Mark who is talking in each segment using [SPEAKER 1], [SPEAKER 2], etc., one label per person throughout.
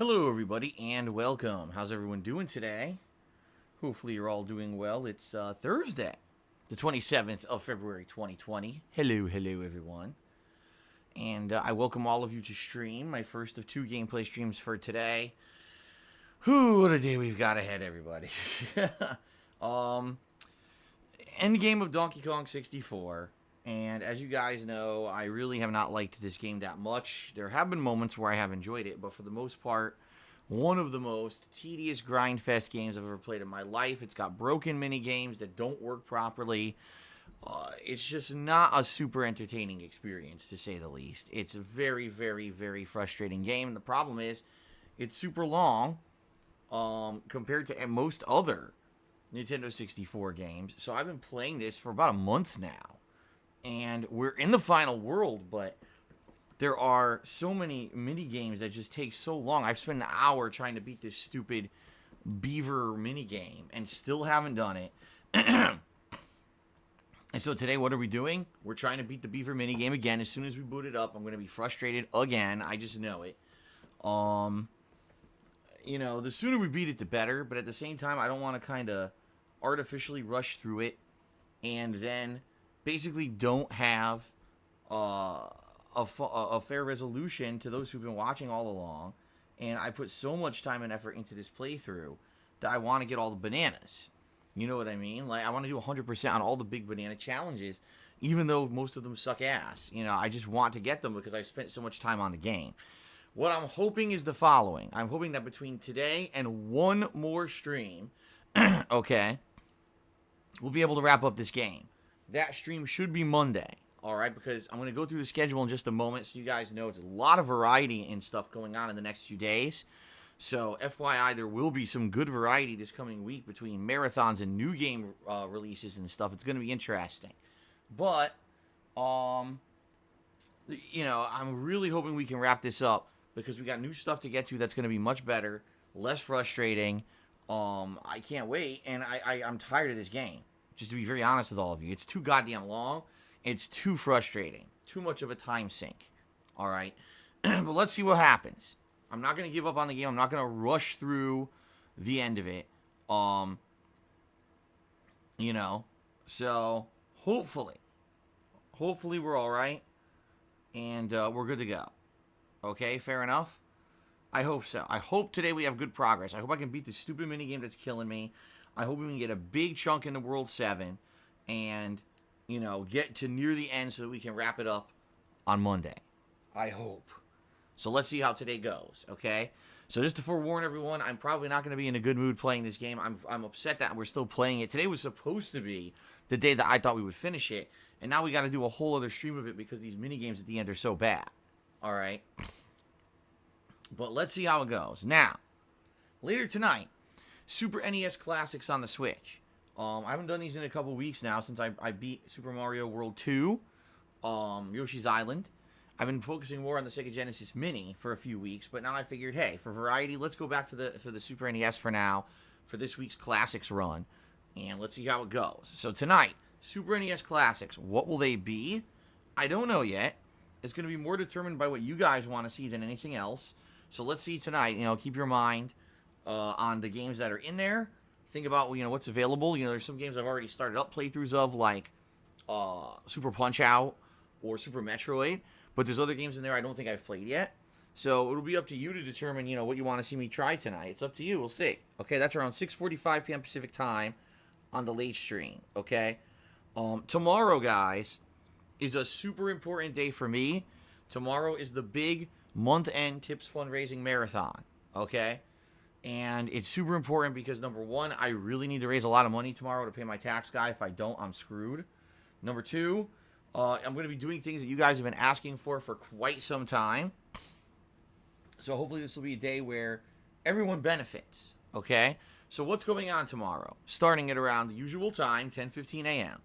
[SPEAKER 1] Hello, everybody, and welcome. How's everyone doing today? Hopefully, you're all doing well. It's Thursday, the 27th of February, 2020. Hello, everyone. And I welcome all of you to stream, my first of two gameplay streams for today. Whew, what a day we've got ahead, everybody. End game of Donkey Kong 64. And as you guys know, I really have not liked this game that much. There have been moments where I have enjoyed it, but for the most part, one of the most tedious grindfest games I've ever played in my life. It's got broken mini games that don't work properly. It's just not a super entertaining experience, to say the least. It's a very, very, very frustrating game. And the problem is, it's super long compared to most other Nintendo 64 games. So I've been playing this for about a month now. And we're in the final world, but there are so many mini games that just take so long. I've spent an hour trying to beat this stupid beaver mini game and still haven't done it. And so today, what are we doing? We're trying to beat the beaver mini game again. As soon as we boot it up, I'm going to be frustrated again. I just know it. The sooner we beat it, the better. But at the same time, I don't want to kind of artificially rush through it and then basically don't have a fair resolution to those who've been watching all along. And I put so much time and effort into this playthrough that I want to get all the bananas. You know what I mean? Like, I want to do 100% on all the big banana challenges, even though most of them suck ass. I just want to get them because I've spent so much time on the game. What I'm hoping is the following. I'm hoping that between today and one more stream, okay, we'll be able to wrap up this game. That stream should be Monday, all right, because I'm going to go through the schedule in just a moment so you guys know it's a lot of variety and stuff going on in the next few days. So, FYI, there will be some good variety this coming week between marathons and new game releases and stuff. It's going to be interesting. But, I'm really hoping we can wrap this up because we got new stuff to get to that's going to be much better, less frustrating. I can't wait, and I'm tired of this game. Just to be very honest with all of you, it's too goddamn long. It's too frustrating. Too much of a time sink. All right? But let's see what happens. I'm not going to give up on the game. I'm not going to rush through the end of it. So hopefully we're all right. And we're good to go. Okay, fair enough? I hope so. I hope today we have good progress. I hope I can beat this stupid minigame that's killing me. I hope we can get a big chunk into World 7 and, get to near the end so that we can wrap it up on Monday. I hope. So let's see how today goes, okay? So just to forewarn everyone, I'm probably not going to be in a good mood playing this game. I'm upset that we're still playing it. Today was supposed to be the day that I thought we would finish it, and now we got to do a whole other stream of it because these mini games at the end are so bad, all right? But let's see how it goes. Now, later tonight, Super NES Classics on the Switch. I haven't done these in a couple weeks now since I beat Super Mario World 2, Yoshi's Island. I've been focusing more on the Sega Genesis Mini for a few weeks, but now I figured, hey, for variety, let's go back to the Super NES for now, for this week's Classics run, and let's see how it goes. So tonight, Super NES Classics, what will they be? I don't know yet. It's going to be more determined by what you guys want to see than anything else. So let's see tonight. Keep your mind on the games that are in there. Think about what's available. There's some games I've already started up playthroughs of, like Super Punch-Out or Super Metroid. But there's other games in there I don't think I've played yet. So it'll be up to you to determine, what you want to see me try tonight. It's up to you. We'll see. Okay, that's around 6:45 p.m. Pacific time on the late stream. Okay? Tomorrow, guys, is a super important day for me. Tomorrow is the big month-end Tips Fundraising Marathon. Okay? And it's super important because, number one, I really need to raise a lot of money tomorrow to pay my tax guy. If I don't, I'm screwed. Number two, I'm going to be doing things that you guys have been asking for quite some time. So hopefully this will be a day where everyone benefits, okay? So what's going on tomorrow? Starting at around the usual time, 10:15 a.m.,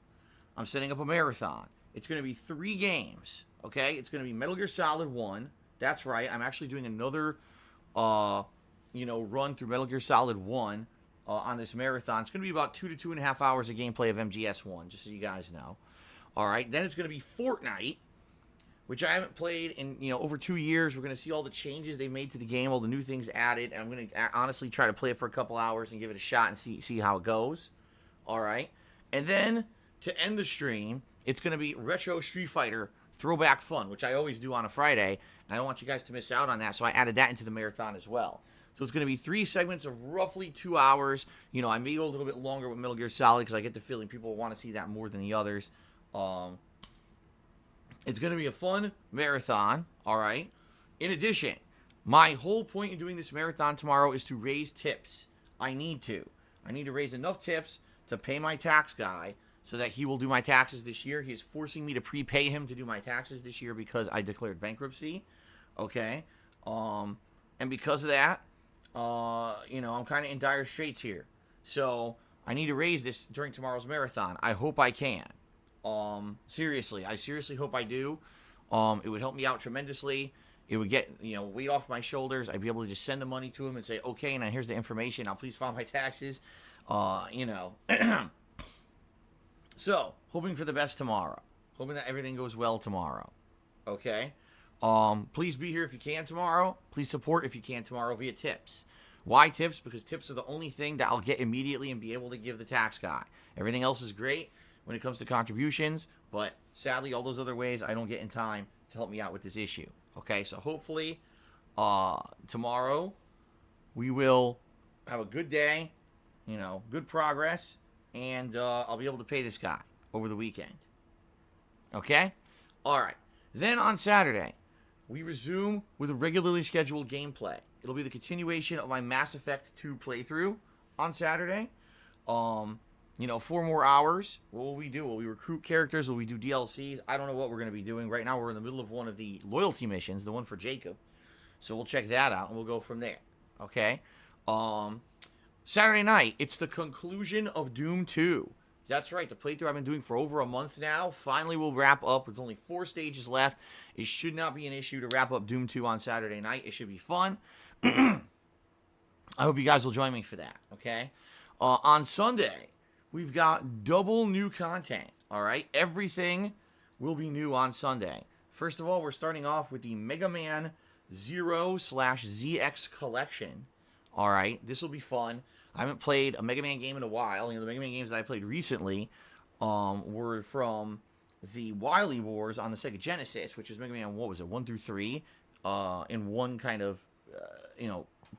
[SPEAKER 1] I'm setting up a marathon. It's going to be 3 games, okay? It's going to be Metal Gear Solid 1. That's right. I'm actually doing another, run through Metal Gear Solid 1 on this marathon. It's going to be about 2 to 2.5 hours of gameplay of MGS1, just so you guys know. All right, then it's going to be Fortnite, which I haven't played in, over 2 years. We're going to see all the changes they made to the game, all the new things added, and I'm going to honestly try to play it for a couple hours and give it a shot and see how it goes. All right. And then to end the stream, it's going to be Retro Street Fighter Throwback Fun, which I always do on a Friday, and I don't want you guys to miss out on that, so I added that into the marathon as well. So it's going to be 3 segments of roughly 2 hours. I may go a little bit longer with Metal Gear Solid because I get the feeling people want to see that more than the others. It's going to be a fun marathon, all right? In addition, my whole point in doing this marathon tomorrow is to raise tips. I need to raise enough tips to pay my tax guy so that he will do my taxes this year. He is forcing me to prepay him to do my taxes this year because I declared bankruptcy, okay? And because of that, I'm kind of in dire straits here. So I need to raise this during tomorrow's marathon. I hope I can. Seriously, I seriously hope I do. It would help me out tremendously. It would get, weight off my shoulders. I'd be able to just send the money to him and say, okay, now here's the information. Now please file my taxes. So, hoping for the best tomorrow. Hoping that everything goes well tomorrow. Okay? Please be here if you can tomorrow. Please support if you can tomorrow via tips. Why tips? Because tips are the only thing that I'll get immediately and be able to give the tax guy. Everything else is great when it comes to contributions, but sadly, all those other ways I don't get in time to help me out with this issue. Okay? So, hopefully, tomorrow we will have a good day, good progress, and I'll be able to pay this guy over the weekend. Okay? All right. Then on Saturday, we resume with a regularly scheduled gameplay. It'll be the continuation of my Mass Effect 2 playthrough on Saturday. 4 more hours. What will we do? Will we recruit characters? Will we do DLCs? I don't know what we're going to be doing. Right now, we're in the middle of one of the loyalty missions, the one for Jacob. So we'll check that out, and we'll go from there. Okay? Saturday night, it's the conclusion of Doom 2. That's right, the playthrough I've been doing for over a month now finally will wrap up. There's only 4 stages left. It should not be an issue to wrap up Doom 2 on Saturday night. It should be fun. I hope you guys will join me for that, okay? On Sunday, we've got double new content, all right? Everything will be new on Sunday. First of all, we're starting off with the Mega Man 0/ZX collection. All right, this will be fun. I haven't played a Mega Man game in a while. The Mega Man games that I played recently were from the Wily Wars on the Sega Genesis, which is Mega Man, 1 through 3, in one kind of,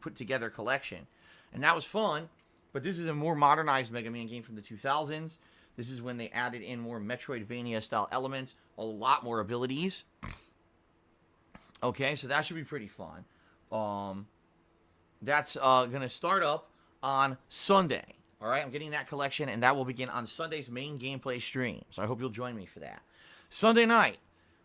[SPEAKER 1] put together collection. And that was fun, but this is a more modernized Mega Man game from the 2000s. This is when they added in more Metroidvania-style elements, a lot more abilities. Okay, so that should be pretty fun. That's going to start up on Sunday. All right, I'm getting that collection, and that will begin on Sunday's main gameplay stream. So I hope you'll join me for that. Sunday night,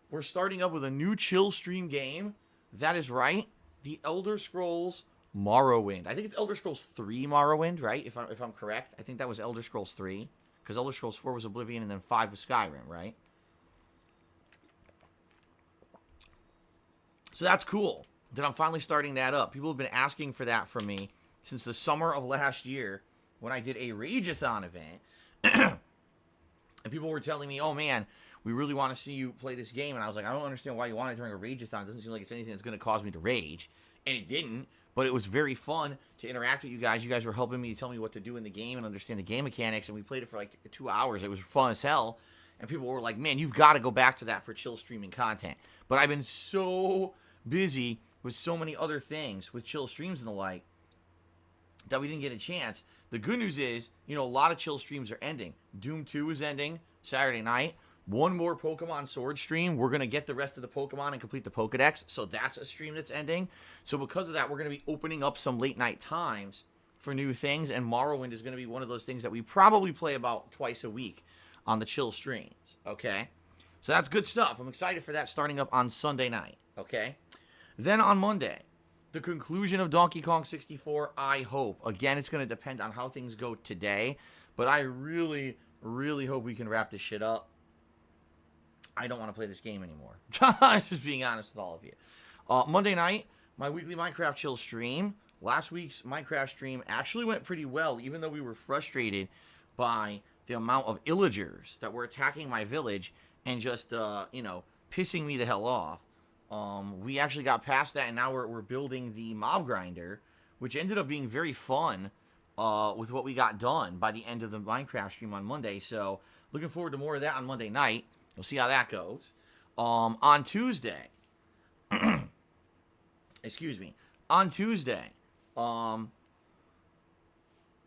[SPEAKER 1] we're starting up with a new chill stream game. That is right, the Elder Scrolls Morrowind. I think it's Elder Scrolls 3 Morrowind, right? If I'm correct, I think that was Elder Scrolls 3, because Elder Scrolls 4 was Oblivion, and then 5 was Skyrim, right? So that's cool that I'm finally starting that up. People have been asking for that from me since the summer of last year when I did a Rageathon event. And people were telling me, oh man, we really want to see you play this game. And I was like, I don't understand why you want it during a Rageathon. It doesn't seem like it's anything that's going to cause me to rage. And it didn't, but it was very fun to interact with you guys. You guys were helping me tell me what to do in the game and understand the game mechanics. And we played it for like 2 hours. It was fun as hell. And people were like, man, you've got to go back to that for chill streaming content. But I've been so busy with so many other things, with chill streams and the like, that we didn't get a chance. The good news is, a lot of chill streams are ending. Doom 2 is ending Saturday night. One more Pokemon Sword stream. We're going to get the rest of the Pokemon and complete the Pokedex. So that's a stream that's ending. So because of that, we're going to be opening up some late night times for new things. And Morrowind is going to be one of those things that we probably play about twice a week on the chill streams. Okay? So that's good stuff. I'm excited for that starting up on Sunday night. Okay? Then on Monday, the conclusion of Donkey Kong 64, I hope. Again, it's going to depend on how things go today, but I really, really hope we can wrap this shit up. I don't want to play this game anymore. Just being honest with all of you. Monday night, my weekly Minecraft chill stream. Last week's Minecraft stream actually went pretty well, even though we were frustrated by the amount of illagers that were attacking my village and just, pissing me the hell off. We actually got past that, and now we're building the mob grinder, which ended up being very fun with what we got done by the end of the Minecraft stream on Monday. So looking forward to more of that on Monday night. We'll see how that goes. On Tuesday, excuse me, on Tuesday, we're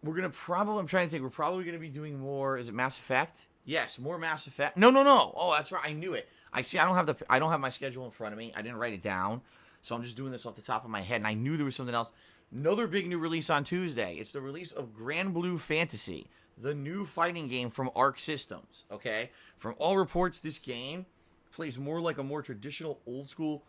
[SPEAKER 1] gonna probably, I'm trying to think, we're probably gonna be doing more, is it Mass Effect? Yes, more Mass Effect. No. Oh, that's right, I knew it. I don't have my schedule in front of me. I didn't write it down. So I'm just doing this off the top of my head, and I knew there was something else. Another big new release on Tuesday. It's the release of Grand Blue Fantasy, the new fighting game from Arc Systems, okay? From all reports, this game plays more like a more traditional, old-school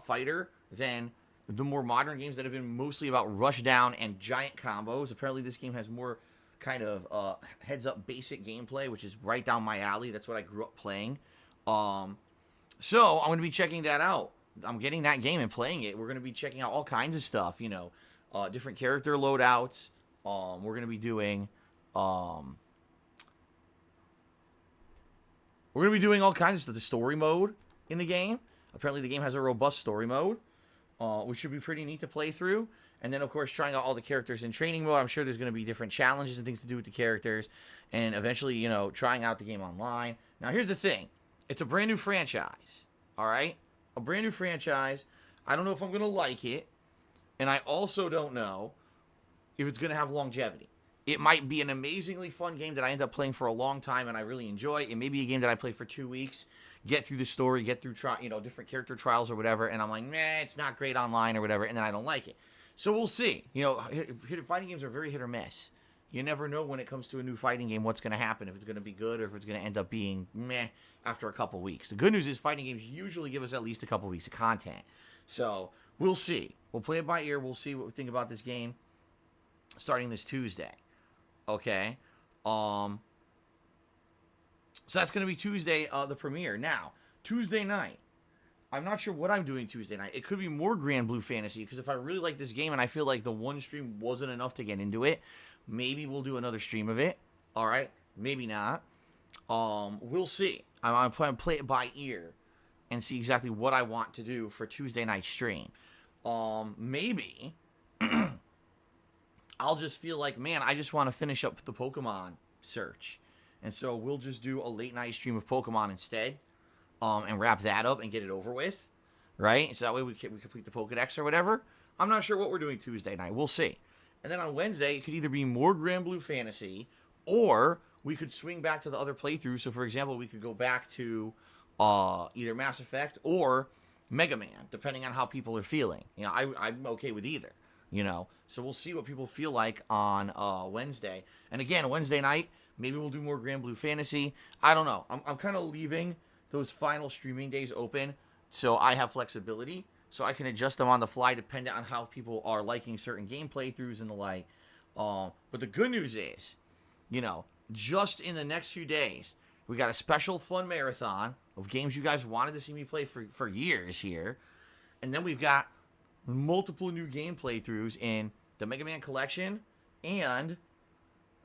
[SPEAKER 1] fighter than the more modern games that have been mostly about rush down and giant combos. Apparently, this game has more kind of heads-up basic gameplay, which is right down my alley. That's what I grew up playing. So I'm going to be checking that out. I'm getting that game and playing it. We're going to be checking out all kinds of stuff, different character loadouts. We're going to be doing all kinds of stuff. The story mode in the game. Apparently the game has a robust story mode, which should be pretty neat to play through. And then, of course, trying out all the characters in training mode. I'm sure there's going to be different challenges and things to do with the characters. And eventually, trying out the game online. Now, here's the thing. It's a brand new franchise, all right? A brand new franchise. I don't know if I'm going to like it, and I also don't know if it's going to have longevity. It might be an amazingly fun game that I end up playing for a long time and I really enjoy. It may be a game that I play for 2 weeks, get through the story, get through different character trials or whatever, and I'm like, it's not great online or whatever, and then I don't like it. So we'll see. Fighting games are very hit or miss. You never know when it comes to a new fighting game what's going to happen, if it's going to be good or if it's going to end up being meh after a couple weeks. The good news is fighting games usually give us at least a couple weeks of content. So we'll see. We'll play it by ear. We'll see what we think about this game starting this Tuesday. Okay? So that's going to be Tuesday, the premiere. Now, Tuesday night. I'm not sure what I'm doing Tuesday night. It could be more Grand Blue Fantasy, because if I really like this game and I feel like the one stream wasn't enough to get into it, maybe we'll do another stream of it. All right? Maybe not. We'll see. I'm going to play it by ear and see exactly what I want to do for Tuesday night stream. Maybe I'll just feel like, I just want to finish up the Pokemon search. And so we'll just do a late night stream of Pokemon instead. And wrap that up and get it over with, right? So that way we complete the Pokedex or whatever. I'm not sure what we're doing Tuesday night. We'll see. And then on Wednesday, it could either be more Grand Blue Fantasy, or we could swing back to the other playthroughs. So, for example, we could go back to either Mass Effect or Mega Man, depending on how people are feeling. I'm okay with either, So we'll see what people feel like on Wednesday. And again, Wednesday night, maybe we'll do more Grand Blue Fantasy. I don't know. I'm kind of leaving those final streaming days open so I have flexibility, so I can adjust them on the fly depending on how people are liking certain game playthroughs and the like. But the good news is, just in the next few days, we got a special fun marathon of games you guys wanted to see me play for years here. And then we've got multiple new game playthroughs in the Mega Man Collection and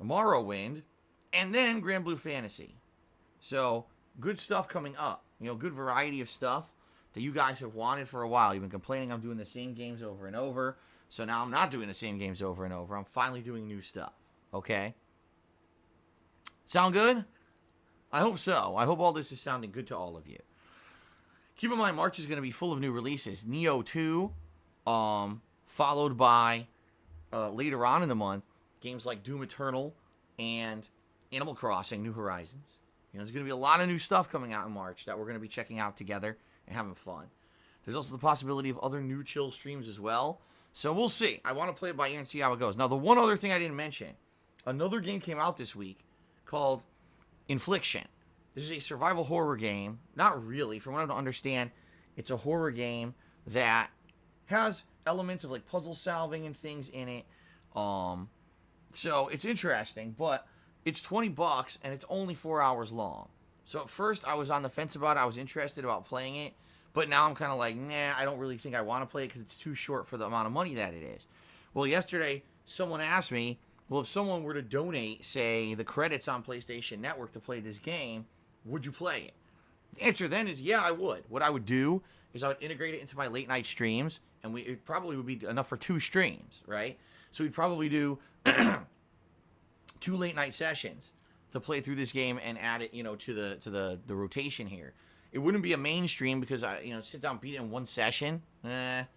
[SPEAKER 1] Morrowind, and then Grand Blue Fantasy. So good stuff coming up. Good variety of stuff that you guys have wanted for a while. You've been complaining I'm doing the same games over and over. So now I'm not doing the same games over and over. I'm finally doing new stuff. Okay? Sound good? I hope so. I hope all this is sounding good to all of you. Keep in mind, March is going to be full of new releases. Nioh 2, followed by, later on in the month, games like Doom Eternal and Animal Crossing: New Horizons. There's going to be a lot of new stuff coming out in March that we're going to be checking out together and having fun. There's also the possibility of other new chill streams as well. So we'll see. I want to play it by ear and see how it goes. Now, the one other thing I didn't mention, another game came out this week called Infliction. This is a survival horror game. Not really. From what I understand, it's a horror game that has elements of like puzzle solving and things in it. So it's interesting, but it's $20 and it's only 4 hours long. So at first I was on the fence about it. I was interested about playing it, but now I'm kind of like, I don't really think I want to play it because it's too short for the amount of money that it is. Well, yesterday someone asked me, if someone were to donate, say, the credits on PlayStation Network to play this game, would you play it? The answer then is yeah, I would. What I would do is I would integrate it into my late night streams, and it probably would be enough for 2 streams, right? So we'd probably do 2 late night sessions to play through this game and add it, to the rotation here. It wouldn't be a mainstream because I, sit down and beat it in one session. I'd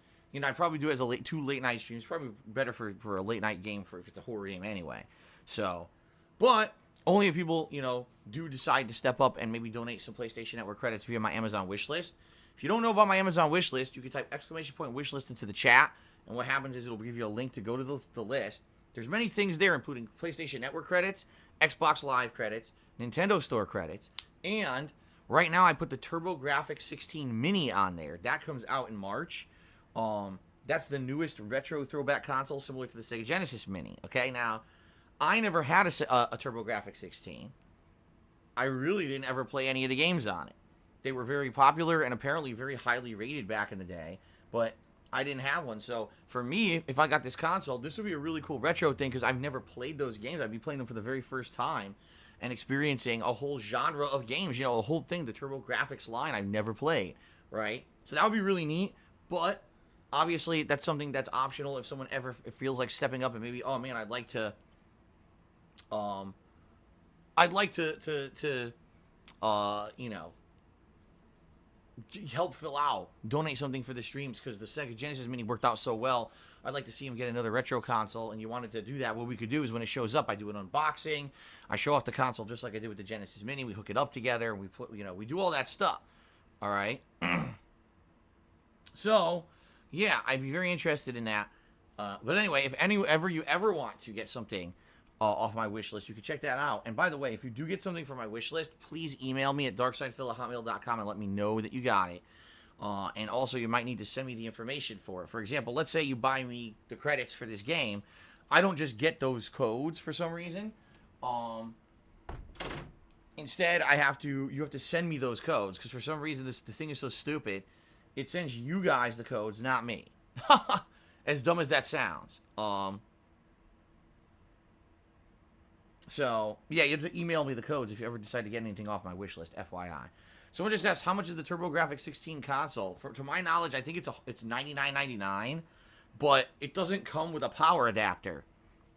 [SPEAKER 1] probably do it as 2 late night streams. Probably better for a late night game if it's a horror game anyway. So, but only if people, do decide to step up and maybe donate some PlayStation Network credits via my Amazon wish list. If you don't know about my Amazon wish list, you can type !wish list into the chat, and what happens is it'll give you a link to go to the list. There's many things there, including PlayStation Network credits, Xbox Live credits, Nintendo Store credits, and right now I put the TurboGrafx 16 Mini on there. That comes out in March. That's the newest retro throwback console, similar to the Sega Genesis Mini. Okay, now I never had a TurboGrafx 16. I really didn't ever play any of the games on it. They were very popular and apparently very highly rated back in the day, but I didn't have one. So for me, if I got this console, this would be a really cool retro thing because I've never played those games. I'd be playing them for the very first time and experiencing a whole genre of games, a whole thing, the TurboGrafx line I've never played, right? So that would be really neat, but obviously that's something that's optional if someone ever feels like stepping up and maybe, oh man, I'd like to help Phil out, donate something for the streams because the Sega Genesis Mini worked out so well. I'd like to see him get another retro console, and you wanted to do that. What we could do is when it shows up, I do an unboxing. I show off the console just like I did with the Genesis Mini. We hook it up together, and we do all that stuff. All right. So, yeah, I'd be very interested in that. But anyway, if you ever want to get something off my wish list, you can check that out. And by the way, if you do get something from my wish list, please email me at darksidefil@hotmail.com and let me know that you got it. And also, you might need to send me the information for it. For example, let's say you buy me the credits for this game. I don't just get those codes for some reason. Instead, you have to send me those codes because for some reason the thing is so stupid. It sends you guys the codes, not me. As dumb as that sounds. So, yeah, you have to email me the codes if you ever decide to get anything off my wish list, FYI. Someone just asked, how much is the TurboGrafx 16 console? To my knowledge, I think it's $99.99, but it doesn't come with a power adapter.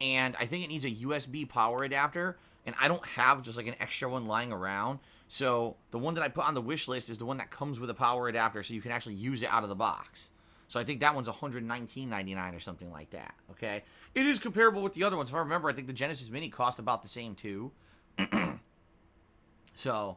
[SPEAKER 1] And I think it needs a USB power adapter, and I don't have just like an extra one lying around. So the one that I put on the wish list is the one that comes with a power adapter, so you can actually use it out of the box. So I think that one's $119.99 or something like that, okay? It is comparable with the other ones. If I remember, I think the Genesis Mini cost about the same, too. So,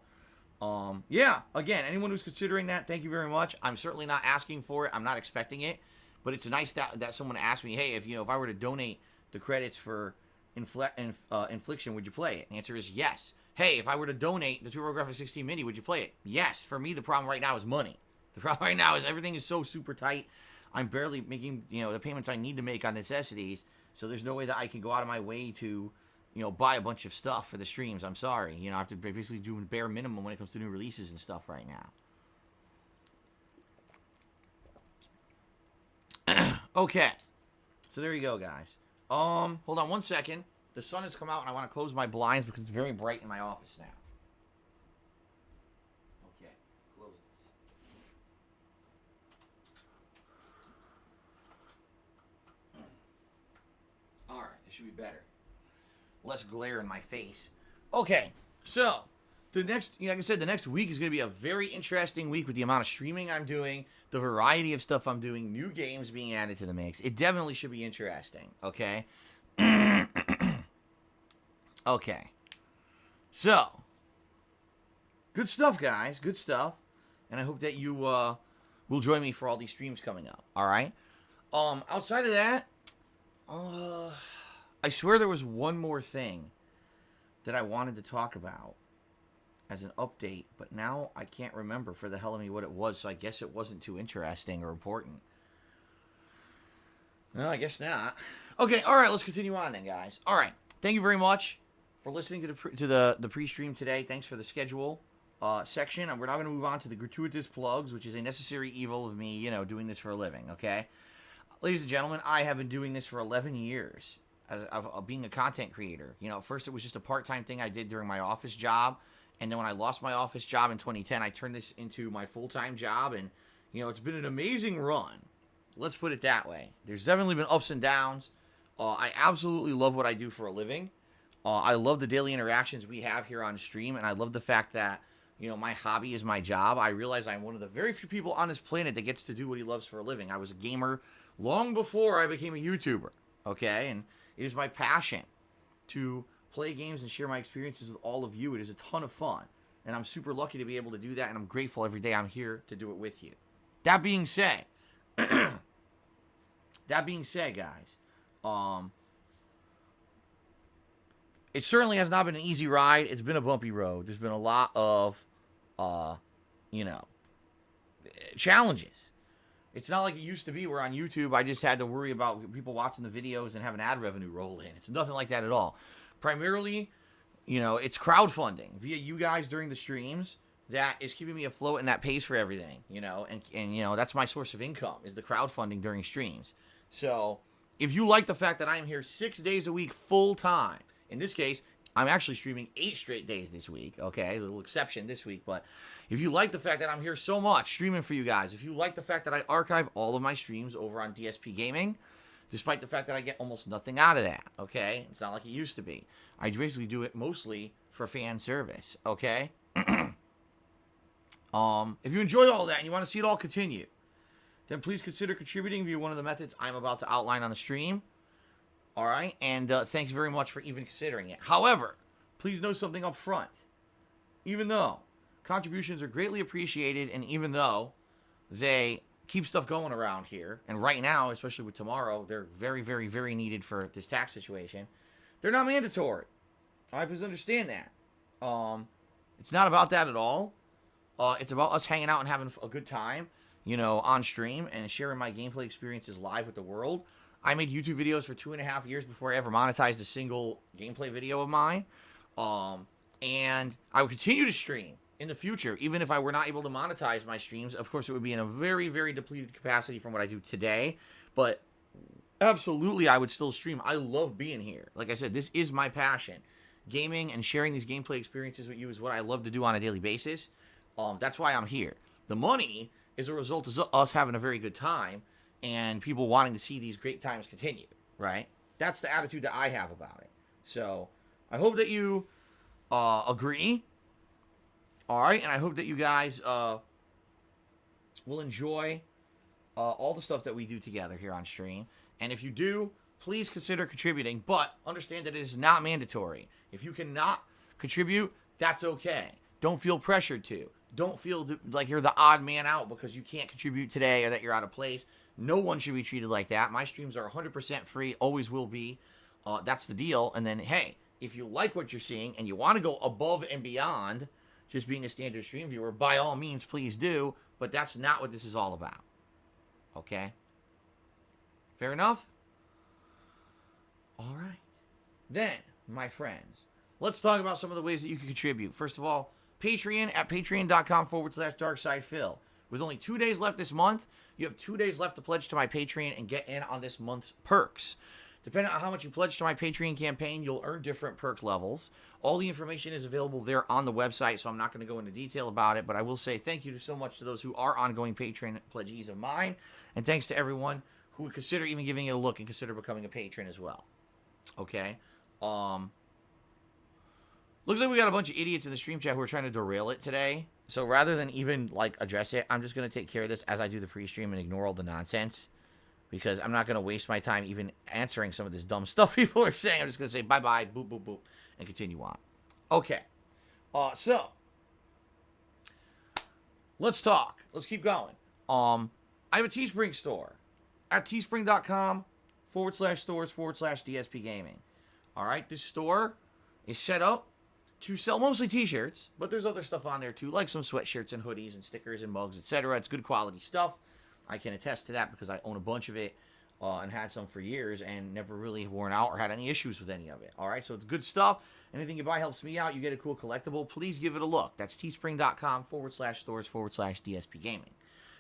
[SPEAKER 1] yeah, again, anyone who's considering that, thank you very much. I'm certainly not asking for it. I'm not expecting it. But it's nice that someone asked me, hey, if I were to donate the credits for Infliction, would you play it? The answer is yes. Hey, if I were to donate the TurboGrafx 16 Mini, would you play it? Yes. For me, the problem right now is money. The problem right now is everything is so super tight. I'm barely making, the payments I need to make on necessities. So there's no way that I can go out of my way to, buy a bunch of stuff for the streams. I'm sorry. I have to basically do the bare minimum when it comes to new releases and stuff right now. Okay. So there you go, guys. Hold on one second. The sun has come out and I want to close my blinds because it's very bright in my office now. Okay. Let's close this. Alright, it should be better. Less glare in my face. Okay, so like I said, the next week is going to be a very interesting week with the amount of streaming I'm doing, the variety of stuff I'm doing, new games being added to the mix. It definitely should be interesting, okay? Okay. So, good stuff, guys. Good stuff. And I hope that you will join me for all these streams coming up, all right? Outside of that, I swear there was one more thing that I wanted to talk about as an update, but now I can't remember for the hell of me what it was, so I guess it wasn't too interesting or important. No, I guess not. Okay, all right, let's continue on then, guys. All right, thank you very much for listening to the pre-stream today. Thanks for the schedule section, and we're now going to move on to the gratuitous plugs, which is a necessary evil of me, doing this for a living, okay? Ladies and gentlemen, I have been doing this for 11 years. Of being a content creator. First it was just a part-time thing I did during my office job, And then when I lost my office job in 2010, I turned this into my full-time job. And, it's been an amazing run. Let's put it that way. There's definitely been ups and downs. I absolutely love what I do for a living. I love the daily interactions we have here on stream. And I love the fact that, my hobby is my job. I realize I'm one of the very few people on this planet that gets to do what he loves for a living. I was a gamer long before I became a YouTuber. Okay? And it is my passion to play games and share my experiences with all of you. It is a ton of fun. And I'm super lucky to be able to do that. And I'm grateful every day I'm here to do it with you. That being said, guys, it certainly has not been an easy ride. It's been a bumpy road. There's been a lot of, challenges. It's not like it used to be where on YouTube I just had to worry about people watching the videos and having ad revenue roll in. It's nothing like that at all. Primarily, it's crowdfunding via you guys during the streams that is keeping me afloat and that pays for everything, and that's my source of income is the crowdfunding during streams. So if you like the fact that I'm here 6 days a week full time, in this case, I'm actually streaming 8 straight days this week, okay? A little exception this week, but if you like the fact that I'm here so much streaming for you guys, if you like the fact that I archive all of my streams over on DSPGaming, despite the fact that I get almost nothing out of that, okay? It's not like it used to be. I basically do it mostly for fan service, okay? If you enjoy all that and you want to see it all continue, then please consider contributing via one of the methods I'm about to outline on the stream. All right? And thanks very much for even considering it. However, please know something up front. Even though contributions are greatly appreciated, and even though they keep stuff going around here, and right now, especially with tomorrow, they're very, very, very needed for this tax situation, they're not mandatory. All right? Please understand that. It's not about that at all. It's about us hanging out and having a good time, on stream and sharing my gameplay experiences live with the world. I made YouTube videos for 2.5 years before I ever monetized a single gameplay video of mine. And I will continue to stream in the future, even if I were not able to monetize my streams. Of course, it would be in a very, very depleted capacity from what I do today. But absolutely, I would still stream. I love being here. Like I said, this is my passion. Gaming and sharing these gameplay experiences with you is what I love to do on a daily basis. That's why I'm here. The money is a result of us having a very good time and people wanting to see these great times continue, right? That's the attitude that I have about it. So I hope that you agree. All right, and I hope that you guys will enjoy all the stuff that we do together here on stream. And if you do, please consider contributing, but understand that it is not mandatory. If you cannot contribute, that's okay. Don't feel pressured to. Don't feel like you're the odd man out because you can't contribute today or that you're out of place. No one should be treated like that. My streams are 100% free, always will be. That's the deal. And then, hey, if you like what you're seeing and you want to go above and beyond just being a standard stream viewer, by all means, please do. But that's not what this is all about. Okay? Fair enough? All right. Then, my friends, let's talk about some of the ways that you can contribute. First of all, Patreon at patreon.com/darksidephil. With only 2 days left this month, you have 2 days left to pledge to my Patreon and get in on this month's perks. Depending on how much you pledge to my Patreon campaign, you'll earn different perk levels. All the information is available there on the website, so I'm not going to go into detail about it, but I will say thank you so much to those who are ongoing Patreon pledgees of mine, and thanks to everyone who would consider even giving it a look and consider becoming a patron as well. Okay? Looks like we got a bunch of idiots in the stream chat who are trying to derail it today. So rather than even, address it, I'm just going to take care of this as I do the pre-stream and ignore all the nonsense. Because I'm not going to waste my time even answering some of this dumb stuff people are saying. I'm just going to say bye-bye, boop, boop, boop, and continue on. Okay. So, let's talk. Let's keep going. I have a Teespring store at teespring.com/stores/DSPGaming. All right, this store is set up to sell mostly t-shirts, but there's other stuff on there too, like some sweatshirts and hoodies and stickers and mugs, etc. It's good quality stuff. I can attest to that because I own a bunch of it and had some for years and never really worn out or had any issues with any of it. All right, so it's good stuff. Anything you buy helps me out. You get a cool collectible. Please give it a look. That's teespring.com/stores/DSPGaming.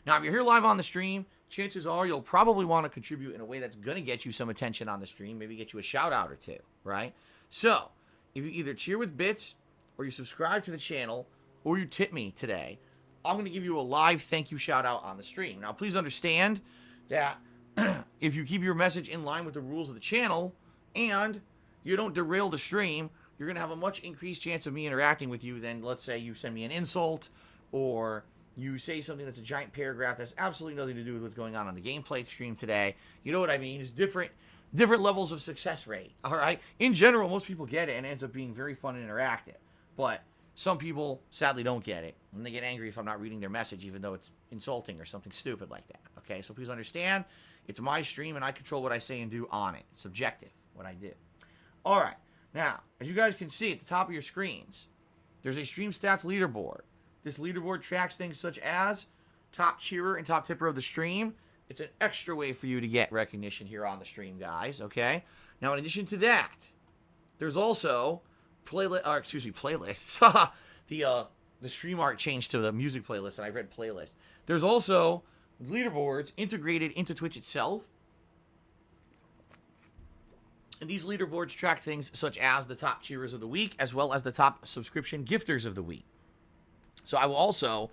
[SPEAKER 1] Now, if you're here live on the stream, chances are you'll probably want to contribute in a way that's going to get you some attention on the stream, maybe get you a shout out or two, right? So, if you either cheer with bits or you subscribe to the channel, or you tip me today, I'm going to give you a live thank you shout out on the stream. Now, please understand that if you keep your message in line with the rules of the channel and you don't derail the stream, you're going to have a much increased chance of me interacting with you than, let's say, you send me an insult or you say something that's a giant paragraph that's absolutely nothing to do with what's going on the gameplay stream today. You know what I mean? It's different levels of success rate, all right? In general, most people get it and it ends up being very fun and interactive. But some people, sadly, don't get it. And they get angry if I'm not reading their message, even though it's insulting or something stupid like that, okay? So please understand, it's my stream and I control what I say and do on it. It's subjective, what I do. All right. Now, as you guys can see at the top of your screens, there's a stream stats leaderboard. This leaderboard tracks things such as top cheerer and top tipper of the stream. It's an extra way for you to get recognition here on the stream, guys, okay? Now, in addition to that, there's also playlists. The stream art changed to the music playlist, and I read playlist. There's also leaderboards integrated into Twitch itself. And these leaderboards track things such as the top cheerers of the week, as well as the top subscription gifters of the week. So I will also,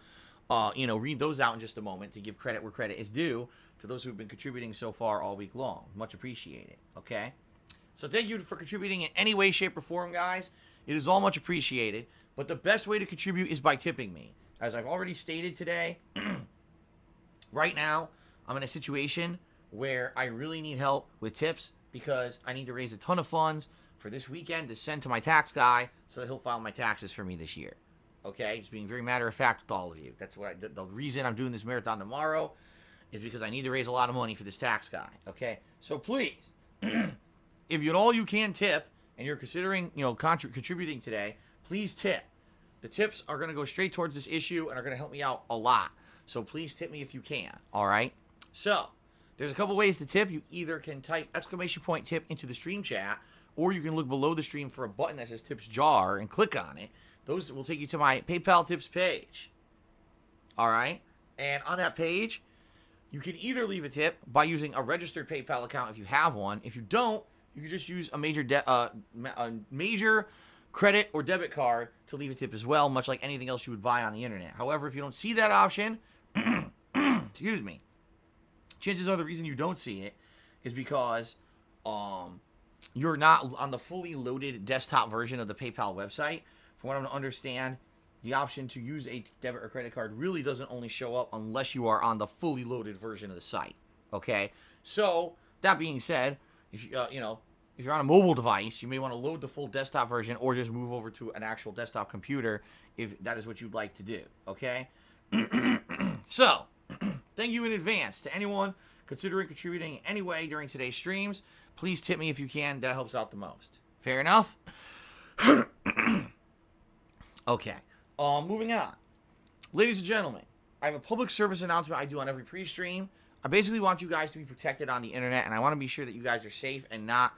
[SPEAKER 1] read those out in just a moment to give credit where credit is due to those who've been contributing so far all week long. Much appreciated, okay? So thank you for contributing in any way, shape, or form, guys. It is all much appreciated. But the best way to contribute is by tipping me. As I've already stated today, right now, I'm in a situation where I really need help with tips because I need to raise a ton of funds for this weekend to send to my tax guy so that he'll file my taxes for me this year. Okay? Just being very matter of fact with all of you. That's what the reason I'm doing this marathon tomorrow is because I need to raise a lot of money for this tax guy. Okay? So please, if you can tip and you're considering, contributing today, please tip. The tips are going to go straight towards this issue and are going to help me out a lot. So please tip me if you can. All right? So there's a couple ways to tip. You either can type !tip into the stream chat, or you can look below the stream for a button that says tips jar and click on it. Those will take you to my PayPal tips page. All right? And on that page, you can either leave a tip by using a registered PayPal account if you have one. If you don't, you can just use a major credit or debit card to leave a tip as well, much like anything else you would buy on the internet. However, if you don't see that option, excuse me, chances are the reason you don't see it is because you're not on the fully loaded desktop version of the PayPal website. From what I'm to understand, the option to use a debit or credit card really doesn't only show up unless you are on the fully loaded version of the site. Okay? So, that being said, if if you're on a mobile device, you may want to load the full desktop version or just move over to an actual desktop computer if that is what you'd like to do. Okay? So, thank you in advance to anyone considering contributing in any way during today's streams. Please tip me if you can. That helps out the most. Fair enough? Okay. Moving on. Ladies and gentlemen, I have a public service announcement I do on every pre-stream. I basically want you guys to be protected on the internet, and I want to be sure that you guys are safe and not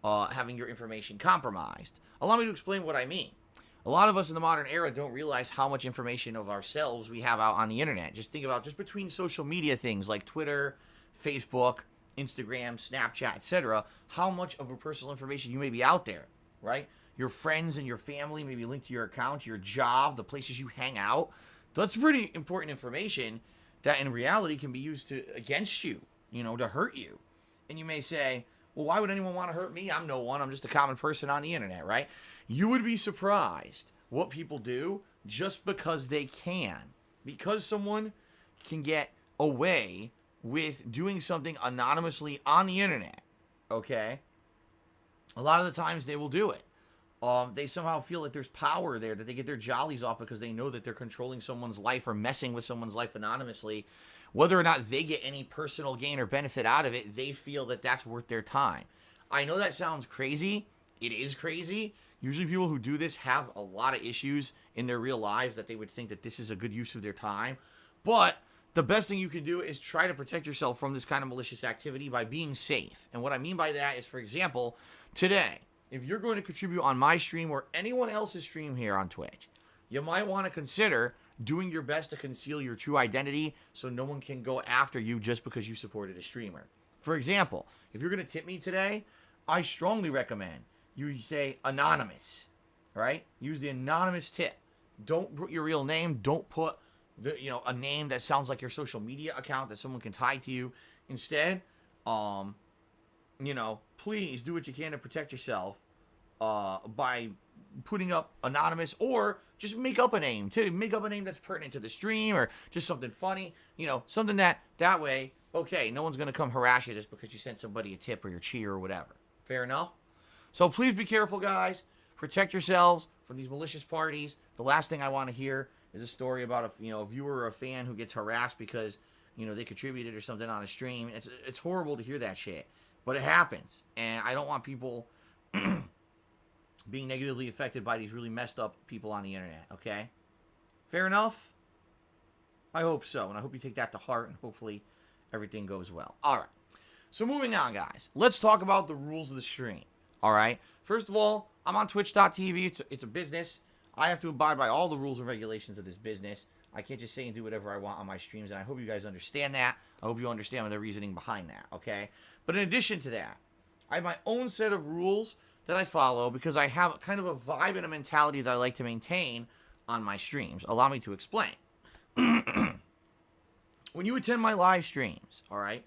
[SPEAKER 1] having your information compromised. Allow me to explain what I mean. A lot of us in the modern era don't realize how much information of ourselves we have out on the internet. Just think about just between social media things like Twitter, Facebook, Instagram, Snapchat, etc., how much of your personal information you may be out there, right? Your friends and your family may be linked to your account, your job, the places you hang out. That's pretty important information that in reality can be used against you, to hurt you. And you may say, well, why would anyone want to hurt me? I'm no one. I'm just a common person on the internet, right? You would be surprised what people do just because they can. Because someone can get away with doing something anonymously on the internet, okay? A lot of the times they will do it. They somehow feel that there's power there, that they get their jollies off because they know that they're controlling someone's life or messing with someone's life anonymously. Whether or not they get any personal gain or benefit out of it, they feel that that's worth their time. I know that sounds crazy. It is crazy. Usually people who do this have a lot of issues in their real lives that they would think that this is a good use of their time. But the best thing you can do is try to protect yourself from this kind of malicious activity by being safe. And what I mean by that is, for example, today, if you're going to contribute on my stream or anyone else's stream here on Twitch, you might want to consider doing your best to conceal your true identity so no one can go after you just because you supported a streamer. For example, if you're going to tip me today, I strongly recommend you say anonymous. right? Use the anonymous tip. Don't put your real name. Don't put a name that sounds like your social media account that someone can tie to you. Instead, please do what you can to protect yourself by putting up anonymous, or just make up a name too. Make up a name that's pertinent to the stream, or just something funny. Something that way. Okay, no one's gonna come harass you just because you sent somebody a tip or your cheer or whatever. Fair enough. So please be careful, guys. Protect yourselves from these malicious parties. The last thing I want to hear is a story about a viewer or a fan who gets harassed because they contributed or something on a stream. It's horrible to hear that shit, but it happens, and I don't want people being negatively affected by these really messed up people on the internet. Okay, fair enough. I hope so, and I hope you take that to heart, and hopefully everything goes well. All right. So moving on, guys. Let's talk about the rules of the stream. All right. First of all, I'm on Twitch.tv. It's a business. I have to abide by all the rules and regulations of this business. I can't just say and do whatever I want on my streams, and I hope you guys understand that. I hope you understand the reasoning behind that, okay? But in addition to that, I have my own set of rules that I follow because I have kind of a vibe and a mentality that I like to maintain on my streams. Allow me to explain. When you attend my live streams, all right,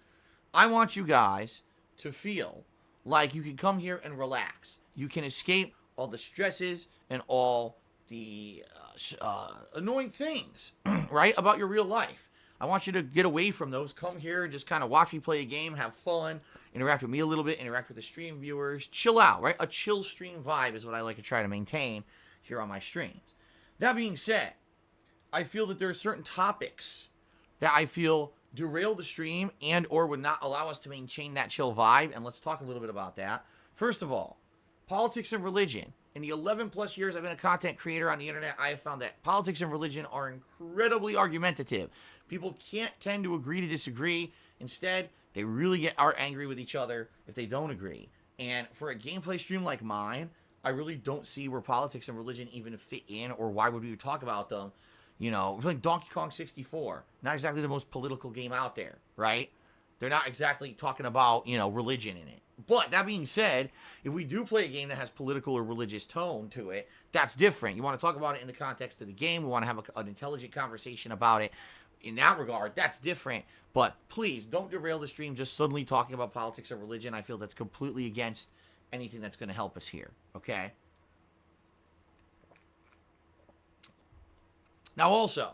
[SPEAKER 1] I want you guys to feel like you can come here and relax. You can escape all the stresses and all the annoying things, right, about your real life. I want you to get away from those. Come here and just kind of watch me play a game, have fun, interact with me a little bit, interact with the stream viewers, chill out, right? A chill stream vibe is what I like to try to maintain here on my streams. That being said, I feel that there are certain topics that I feel derail the stream and or would not allow us to maintain that chill vibe, and let's talk a little bit about that. First of all, politics and religion. In the 11 plus years I've been a content creator on the internet, I have found that politics and religion are incredibly argumentative. People can't tend to agree to disagree. Instead, they really are angry with each other if they don't agree. And for a gameplay stream like mine, I really don't see where politics and religion even fit in, or why would we talk about them. Like Donkey Kong 64, not exactly the most political game out there, right? They're not exactly talking about, religion in it. But that being said, if we do play a game that has political or religious tone to it, that's different. You want to talk about it in the context of the game. We want to have an intelligent conversation about it. In that regard, that's different. But please, don't derail the stream just suddenly talking about politics or religion. I feel that's completely against anything that's going to help us here, okay? Now also,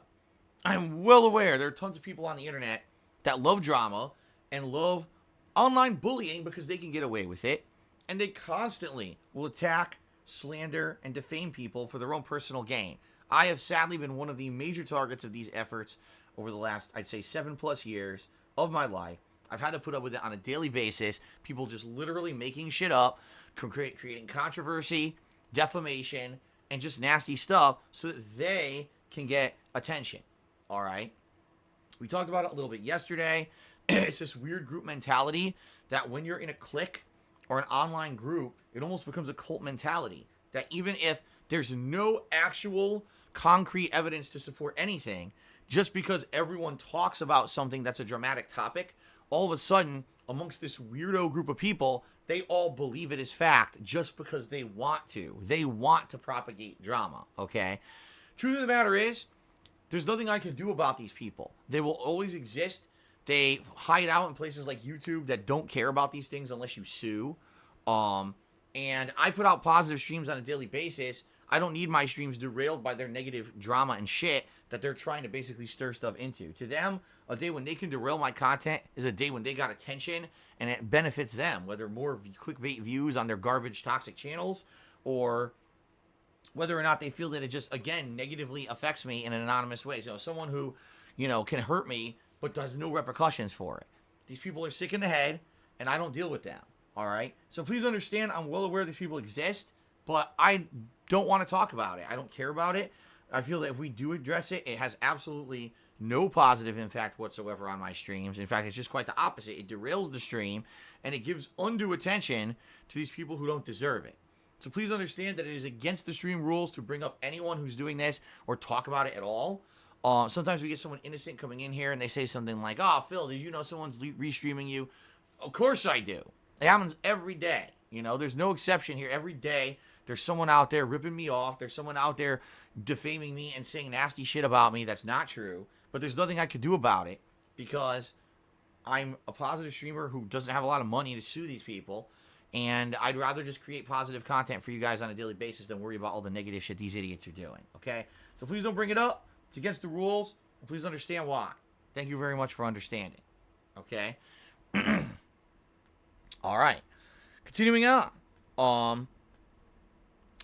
[SPEAKER 1] I'm well aware there are tons of people on the internet that love drama and love online bullying because they can get away with it, and they constantly will attack, slander, and defame people for their own personal gain. I have sadly been one of the major targets of these efforts over the last, I'd say, 7+ years of my life. I've had to put up with it on a daily basis. People just literally making shit up, creating controversy, defamation, and just nasty stuff so that they can get attention. All right? We talked about it a little bit yesterday. It's this weird group mentality that when you're in a clique or an online group, it almost becomes a cult mentality. That even if there's no actual concrete evidence to support anything, just because everyone talks about something that's a dramatic topic, all of a sudden, amongst this weirdo group of people, they all believe it is fact just because they want to. They want to propagate drama, okay? Truth of the matter is, there's nothing I can do about these people. They will always exist. They hide out in places like YouTube that don't care about these things unless you sue. And I put out positive streams on a daily basis. I don't need my streams derailed by their negative drama and shit that they're trying to basically stir stuff into. To them, a day when they can derail my content is a day when they got attention and it benefits them, whether more clickbait views on their garbage toxic channels or whether or not they feel that it just, again, negatively affects me in an anonymous way. So someone who, can hurt me but does no repercussions for it. These people are sick in the head, and I don't deal with them, all right? So please understand, I'm well aware these people exist, but I don't want to talk about it. I don't care about it. I feel that if we do address it, it has absolutely no positive impact whatsoever on my streams. In fact, it's just quite the opposite. It derails the stream, and it gives undue attention to these people who don't deserve it. So please understand that it is against the stream rules to bring up anyone who's doing this or talk about it at all. Sometimes we get someone innocent coming in here and they say something like, "Oh, Phil, did you know someone's restreaming you?" Of course I do. It happens every day. You know, there's no exception here. Every day, there's someone out there ripping me off. There's someone out there defaming me and saying nasty shit about me that's not true. But there's nothing I could do about it because I'm a positive streamer who doesn't have a lot of money to sue these people. And I'd rather just create positive content for you guys on a daily basis than worry about all the negative shit these idiots are doing. Okay? So please don't bring it up. It's against the rules. And please understand why. Thank you very much for understanding. Okay? All right. Continuing on.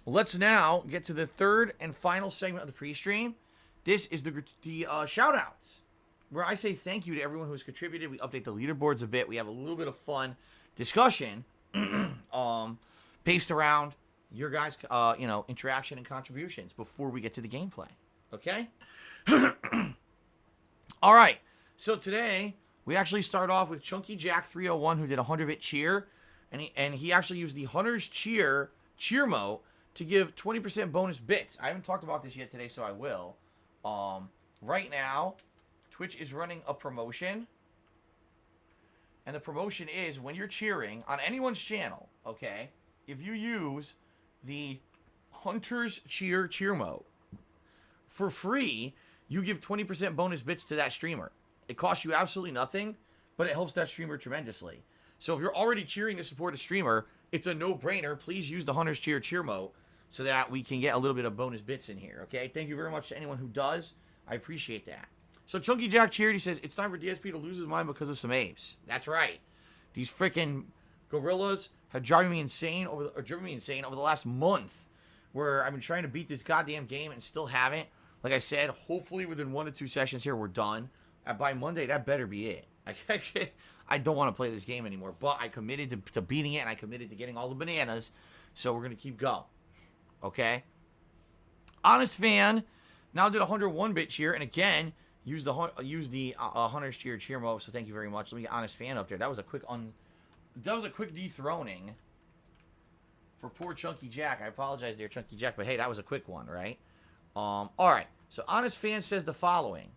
[SPEAKER 1] Let's now get to the third and final segment of the pre-stream. This is the shout-outs, where I say thank you to everyone who has contributed. We update the leaderboards a bit. We have a little bit of fun discussion based around your guys' interaction and contributions before we get to the gameplay. Okay? All right. So today, we actually start off with Chunky Jack 301, who did a 100-bit cheer. And he actually used the Hunter's cheer mode to give 20% bonus bits. I haven't talked about this yet today, so I will. Right now, Twitch is running a promotion. And the promotion is when you're cheering on anyone's channel, okay, if you use the Hunter's cheer mode, for free, you give 20% bonus bits to that streamer. It costs you absolutely nothing, but it helps that streamer tremendously. So if you're already cheering to support a streamer, it's a no-brainer. Please use the Hunter's cheer mode so that we can get a little bit of bonus bits in here, okay? Thank you very much to anyone who does. I appreciate that. So Chunky Jack cheered. He says, it's time for DSP to lose his mind because of some apes. That's right. These freaking gorillas have driven me insane over the last month, where I've been trying to beat this goddamn game and still haven't. Like I said, hopefully within 1 to 2 sessions here, we're done. By Monday, that better be it. I don't want to play this game anymore, but I committed to beating it, and I committed to getting all the bananas, so we're going to keep going. Okay? Honest Fan now did a 101-bit cheer, and again, used the Hunter's cheer mode, so thank you very much. Let me get Honest Fan up there. That was a quick dethroning for poor Chunky Jack. I apologize there, Chunky Jack, but hey, that was a quick one, right? All right. So Honest Fan says the following.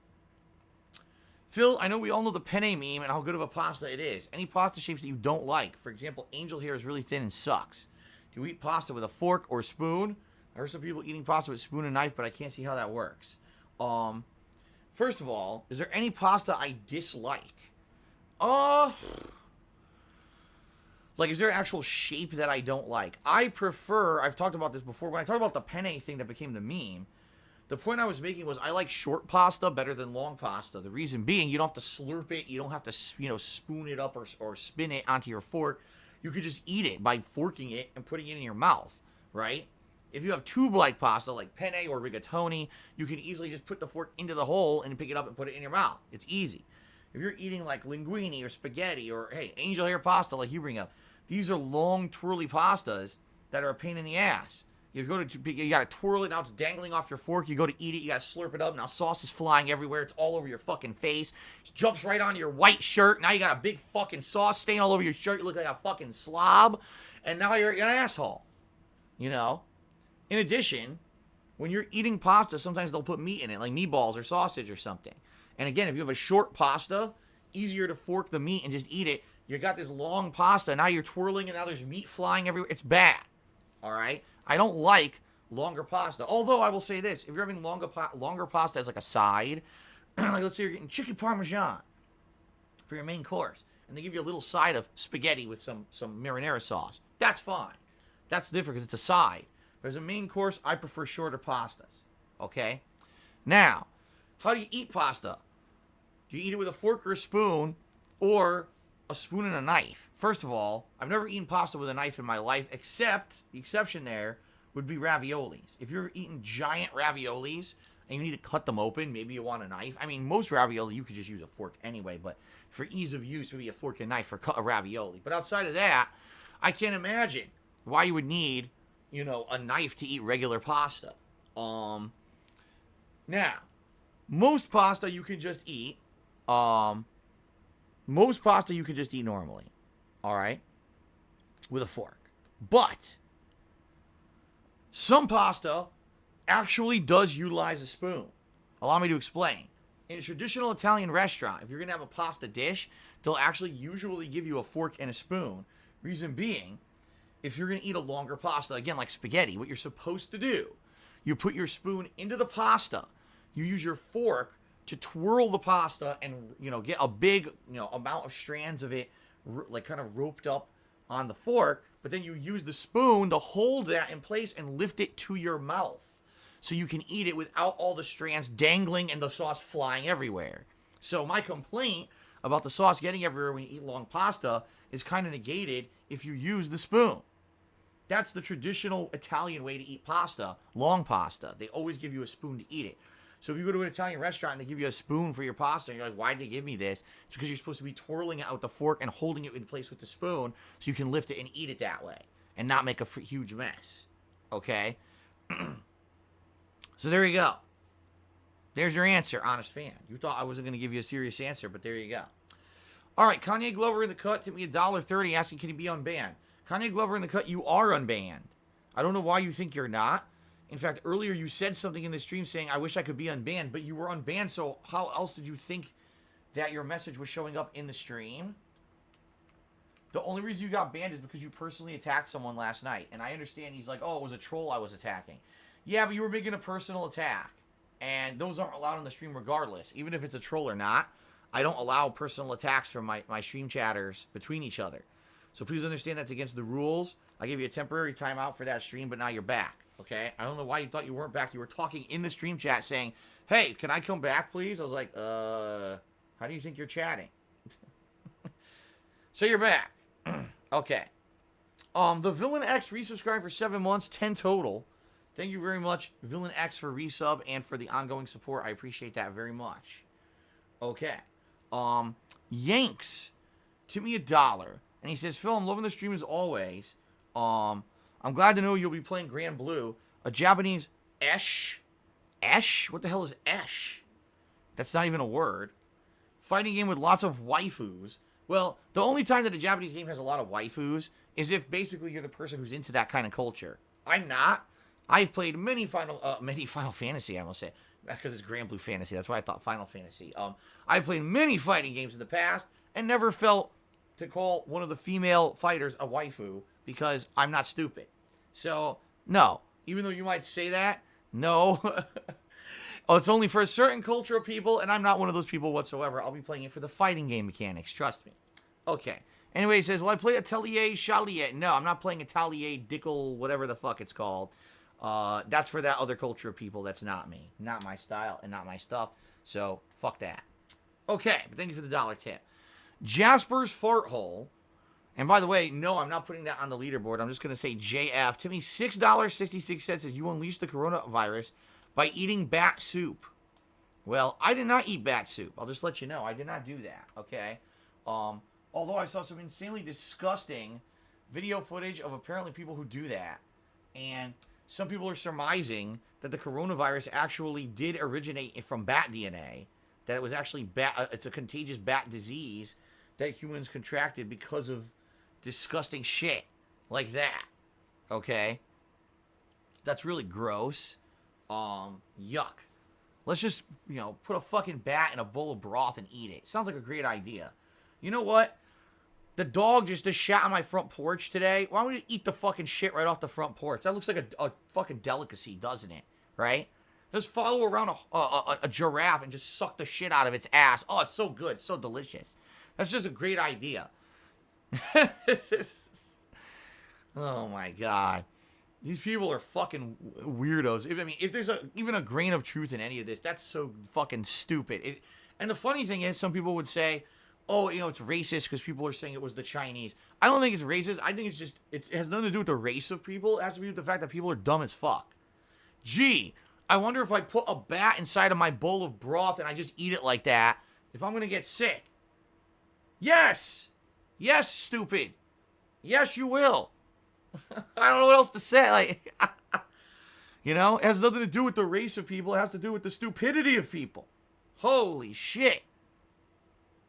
[SPEAKER 1] Phil, I know we all know the penne meme and how good of a pasta it is. Any pasta shapes that you don't like? For example, angel hair is really thin and sucks. Do you eat pasta with a fork or spoon? I heard some people eating pasta with spoon and knife, but I can't see how that works. First of all, is there any pasta I dislike? Like, is there an actual shape that I don't like? I've talked about this before, when I talked about the penne thing that became the meme, the point I was making was I like short pasta better than long pasta. The reason being, you don't have to slurp it. You don't have to, spoon it up or spin it onto your fork. You could just eat it by forking it and putting it in your mouth, right? If you have tube-like pasta, like penne or rigatoni, you can easily just put the fork into the hole and pick it up and put it in your mouth. It's easy. If you're eating like linguine or spaghetti or, hey, angel hair pasta like you bring up, these are long, twirly pastas that are a pain in the ass. You gotta twirl it, now it's dangling off your fork. You go to eat it, you gotta slurp it up. Now sauce is flying everywhere. It's all over your fucking face. It jumps right onto your white shirt. Now you got a big fucking sauce stain all over your shirt. You look like a fucking slob. And now you're an asshole. In addition, when you're eating pasta, sometimes they'll put meat in it, like meatballs or sausage or something. And again, if you have a short pasta, easier to fork the meat and just eat it. You got this long pasta, now you're twirling, and now there's meat flying everywhere. It's bad. All right? I don't like longer pasta. Although I will say this, if you're having longer pasta as like a side, like let's say you're getting chicken parmesan for your main course, and they give you a little side of spaghetti with some marinara sauce, that's fine. That's different because it's a side. But as a main course, I prefer shorter pastas. Okay? Now, how do you eat pasta? Do you eat it with a fork or a spoon, or a spoon and a knife? First of all, I've never eaten pasta with a knife in my life, except the exception there would be raviolis. If you're eating giant raviolis and you need to cut them open, maybe you want a knife. I mean, most ravioli, you could just use a fork anyway, but for ease of use, maybe a fork and knife for cut a ravioli. But outside of that, I can't imagine why you would need, a knife to eat regular pasta. Now, most pasta you can just eat, normally. All right? With a fork. But some pasta actually does utilize a spoon. Allow me to explain. In a traditional Italian restaurant, if you're going to have a pasta dish, they'll actually usually give you a fork and a spoon. Reason being, if you're going to eat a longer pasta, again, like spaghetti, what you're supposed to do, you put your spoon into the pasta. You use your fork to twirl the pasta and, get a big, amount of strands of it, like kind of roped up on the fork. But then you use the spoon to hold that in place and lift it to your mouth, so you can eat it without all the strands dangling and the sauce flying everywhere. So my complaint about the sauce getting everywhere when you eat long pasta is kind of negated if you use the spoon. That's the traditional Italian way to eat pasta, long pasta. They always give you a spoon to eat it. So if you go to an Italian restaurant and they give you a spoon for your pasta, and you're like, why'd they give me this? It's because you're supposed to be twirling it out with the fork and holding it in place with the spoon so you can lift it and eat it that way and not make a huge mess. Okay? So there you go. There's your answer, honest fan. You thought I wasn't going to give you a serious answer, but there you go. All right, Kanye Glover in the cut tipped me $1.30 asking, can he be unbanned? Kanye Glover in the cut, you are unbanned. I don't know why you think you're not. In fact, earlier you said something in the stream saying, I wish I could be unbanned, but you were unbanned, so how else did you think that your message was showing up in the stream? The only reason you got banned is because you personally attacked someone last night. And I understand he's like, oh, it was a troll I was attacking. Yeah, but you were making a personal attack. And those aren't allowed on the stream regardless. Even if it's a troll or not, I don't allow personal attacks from my stream chatters between each other. So please understand that's against the rules. I gave you a temporary timeout for that stream, but now you're back. Okay? I don't know why you thought you weren't back. You were talking in the stream chat saying, hey, can I come back, please? I was like, how do you think you're chatting? So you're back. Okay. The Villain X resubscribed for 7 months, 10 total. Thank you very much, Villain X, for resub and for the ongoing support. I appreciate that very much. Okay. Yanks to me $1. And he says, Phil, I'm loving the stream as always. I'm glad to know you'll be playing Grand Blue. A Japanese Esh? Esh? What the hell is Esh? That's not even a word. Fighting game with lots of waifus. Well, the only time that a Japanese game has a lot of waifus is if basically you're the person who's into that kind of culture. I'm not. I've played many Final Fantasy, I must say, because it's Grand Blue Fantasy. That's why I thought Final Fantasy. I've played many fighting games in the past and never felt to call one of the female fighters a waifu because I'm not stupid. So, no. Even though you might say that, no. Oh, it's only for a certain culture of people, and I'm not one of those people whatsoever. I'll be playing it for the fighting game mechanics. Trust me. Okay. Anyway, he says, well, I play Atelier Chalier. No, I'm not playing Atelier Dickel, whatever the fuck it's called. That's for that other culture of people. That's not me. Not my style and not my stuff. So, fuck that. Okay, but thank you for the $1 tip. Jasper's Fart Hole. And by the way, no, I'm not putting that on the leaderboard. I'm just going to say JF. To me, $6.66 says you unleash the coronavirus by eating bat soup. Well, I did not eat bat soup. I'll just let you know. I did not do that, okay? Although I saw some insanely disgusting video footage of apparently people who do that. And some people are surmising that the coronavirus actually did originate from bat DNA. That it was actually it's a contagious bat disease that humans contracted because of disgusting shit like that. Okay? That's really gross. Yuck. Let's just, put a fucking bat in a bowl of broth and eat it. Sounds like a great idea. You know what? The dog just shat on my front porch today. Why don't we eat the fucking shit right off the front porch? That looks like a fucking delicacy, doesn't it? Right? Just follow around a giraffe and just suck the shit out of its ass. Oh, it's so good. So delicious. That's just a great idea. Oh, my God. These people are fucking weirdos. If there's even a grain of truth in any of this, that's so fucking stupid. And the funny thing is, some people would say, oh, it's racist because people are saying it was the Chinese. I don't think it's racist. I think it has nothing to do with the race of people. It has to do with the fact that people are dumb as fuck. Gee, I wonder if I put a bat inside of my bowl of broth and I just eat it like that, if I'm going to get sick. Yes! Yes, stupid. Yes, you will. I don't know what else to say. It has nothing to do with the race of people. It has to do with the stupidity of people. Holy shit.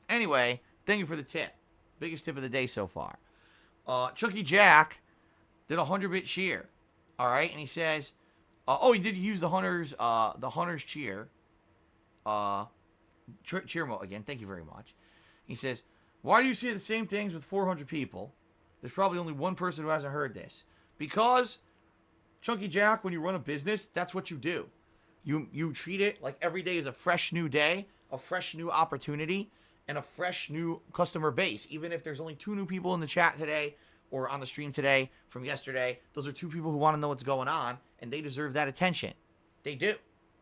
[SPEAKER 1] Anyway, thank you for the tip. Biggest tip of the day so far. Chucky Jack did a 100-bit cheer. All right, and he says, he did use the Hunter's cheer. Cheer mode again. Thank you very much. He says, why do you say the same things with 400 people? There's probably only one person who hasn't heard this. Because, Chunky Jack, when you run a business, that's what you do. You treat it like every day is a fresh new day, a fresh new opportunity, and a fresh new customer base. Even if there's only 2 new people in the chat today or on the stream today from yesterday, those are 2 people who want to know what's going on, and they deserve that attention. They do.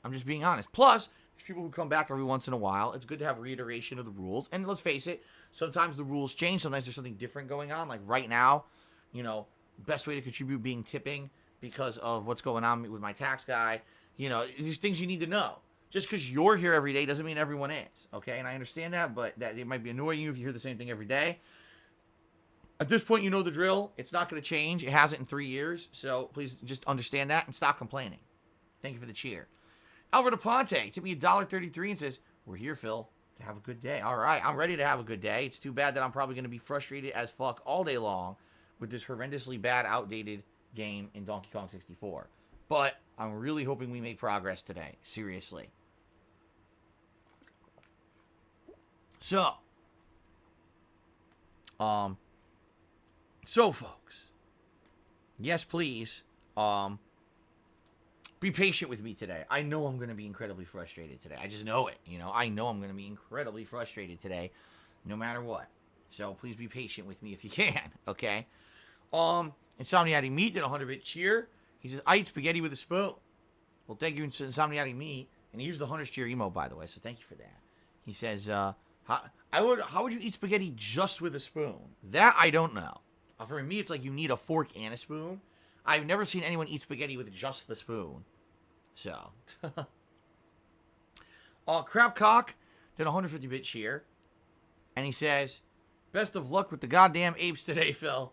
[SPEAKER 1] I'm just being honest. Plus, there's people who come back every once in a while. It's good to have reiteration of the rules. And let's face it, sometimes the rules change. Sometimes there's something different going on. Like right now, best way to contribute being tipping because of what's going on with my tax guy. These things you need to know. Just because you're here every day doesn't mean everyone is, okay? And I understand that, but that it might be annoying you if you hear the same thing every day. At this point, you know the drill. It's not going to change. It hasn't in 3 years, so please just understand that and stop complaining. Thank you for the cheer. Alvaro Ponte took me $1.33 and says, "We're here, Phil, to have a good day." All right, I'm ready to have a good day. It's too bad that I'm probably going to be frustrated as fuck all day long with this horrendously bad, outdated game in Donkey Kong 64. But I'm really hoping we make progress today. Seriously. So, folks, yes, please, be patient with me today. I know I'm going to be incredibly frustrated today. I just know it, I know I'm going to be incredibly frustrated today, no matter what. So, please be patient with me if you can, okay? Insomniatic Meat did a 100-bit cheer. He says, "I eat spaghetti with a spoon." Well, thank you, Insomniatic Meat. And he used the 100 cheer emote, by the way, so thank you for that. He says, how would you eat spaghetti just with a spoon? That I don't know. For me, it's like you need a fork and a spoon. I've never seen anyone eat spaghetti with just the spoon. So. Crapcock did a 150-bit cheer. And he says, "Best of luck with the goddamn apes today, Phil."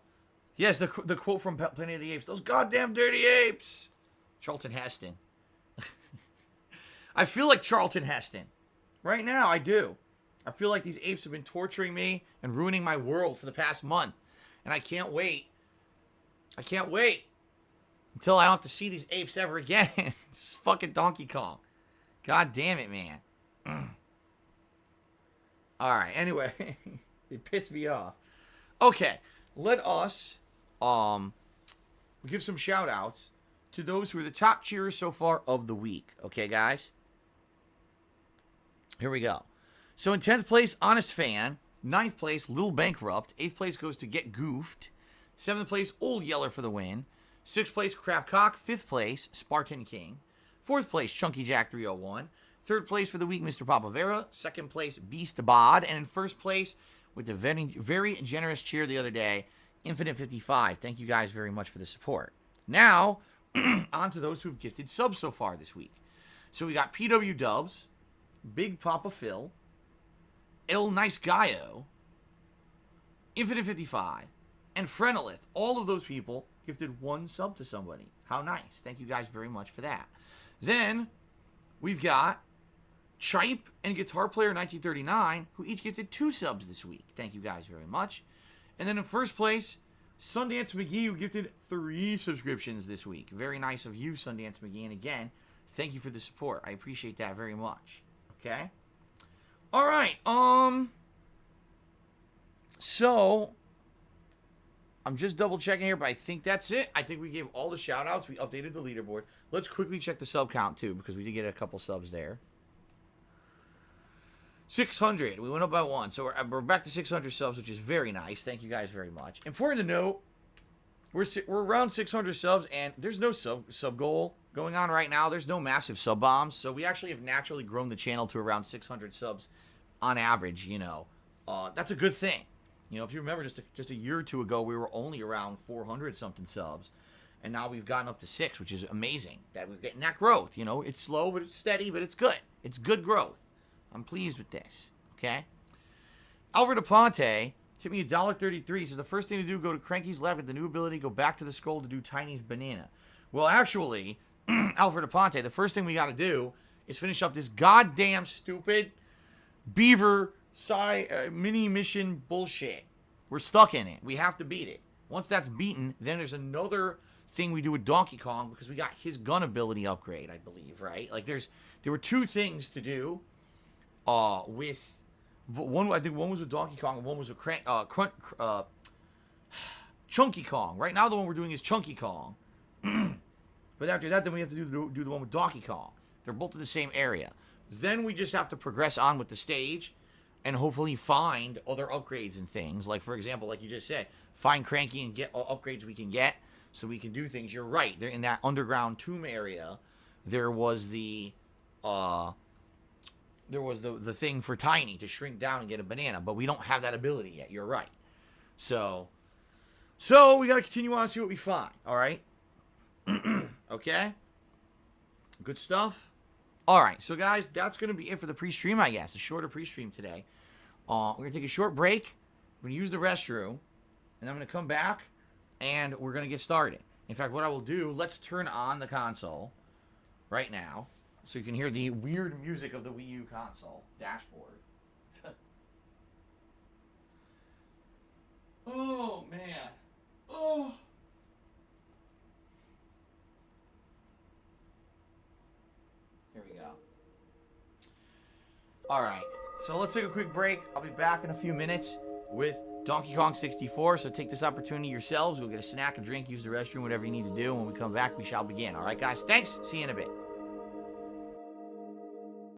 [SPEAKER 1] Yes, the quote from Planet of the Apes. "Those goddamn dirty apes." Charlton Heston. I feel like Charlton Heston. Right now, I do. I feel like these apes have been torturing me and ruining my world for the past month. And I can't wait. I can't wait until I don't have to see these apes ever again. It's fucking Donkey Kong. God damn it, man. Alright, anyway. It pissed me off. Okay, let us give some shout outs to those who are the top cheerers so far of the week. Okay, guys? Here we go. So in 10th place, Honest Fan. 9th place, Little Bankrupt. 8th place goes to Get Goofed. 7th place, Old Yeller for the win. 6th place, Crapcock. 5th place, Spartan King. 4th place, Chunky Jack 301. 3rd place for the week, Mr. Papavera. 2nd place, Beast Bod. And in 1st place, with the very, very generous cheer the other day, Infinite 55. Thank you guys very much for the support. Now, on to those who've gifted subs so far this week. So we got PW Dubs, Big Papa Phil, El Nice Gaio, Infinite 55, and Frenolith. All of those people gifted 1 sub to somebody. How nice. Thank you guys very much for that. Then, we've got Chipe and Guitar Player 1939, who each gifted 2 subs this week. Thank you guys very much. And then in 1st place, Sundance McGee, who gifted 3 subscriptions this week. Very nice of you, Sundance McGee. And again, thank you for the support. I appreciate that very much. Okay? All right. So, I'm just double checking here, but I think that's it. I think we gave all the shout outs. We updated the leaderboard. Let's quickly check the sub count, too, because we did get a couple subs there. 600. We went up by 1. So we're back to 600 subs, which is very nice. Thank you guys very much. Important to note, we're around 600 subs, and there's no sub goal going on right now. There's no massive sub bombs. So we actually have naturally grown the channel to around 600 subs on average, That's a good thing. If you remember just a year or 2 ago, we were only around 400 something subs. And now we've gotten up to 6, which is amazing that we're getting that growth. It's slow, but it's steady, but it's good. It's good growth. I'm pleased with this, okay? Alvaro Ponte tipped me $1.33. Says the first thing to do, go to Cranky's lab, get the new ability, go back to the skull to do Tiny's banana. Well, actually, Alvaro Ponte, the first thing we got to do is finish up this goddamn stupid beaver mini mission bullshit. We're stuck in it. We have to beat it. Once that's beaten, then there's another thing we do with Donkey Kong because we got his gun ability upgrade, I believe, right? Like there were 2 things to do. With one, I think one was with Donkey Kong and one was with Chunky Kong. Right now, the one we're doing is Chunky Kong. But after that, then we have to do the one with Donkey Kong. They're both in the same area. Then we just have to progress on with the stage and hopefully find other upgrades and things. Like, for example, like you just said, find Cranky and get all upgrades we can get so we can do things. You're right. They're in that underground tomb area. There was the thing for Tiny to shrink down and get a banana, but we don't have that ability yet. You're right. So we got to continue on and see what we find. All right. Okay. Good stuff. All right. So guys, that's going to be it for the pre-stream, I guess. A shorter pre-stream today. We're going to take a short break. We're going to use the restroom, and I'm going to come back, and we're going to get started. In fact, what I will do, let's turn on the console right now so you can hear the weird music of the Wii U console dashboard. Oh, man. Oh. Here we go. All right. So let's take a quick break. I'll be back in a few minutes with Donkey Kong 64. So take this opportunity yourselves. Go get a snack, a drink, use the restroom, whatever you need to do. When we come back, we shall begin. All right, guys? Thanks. See you in a bit.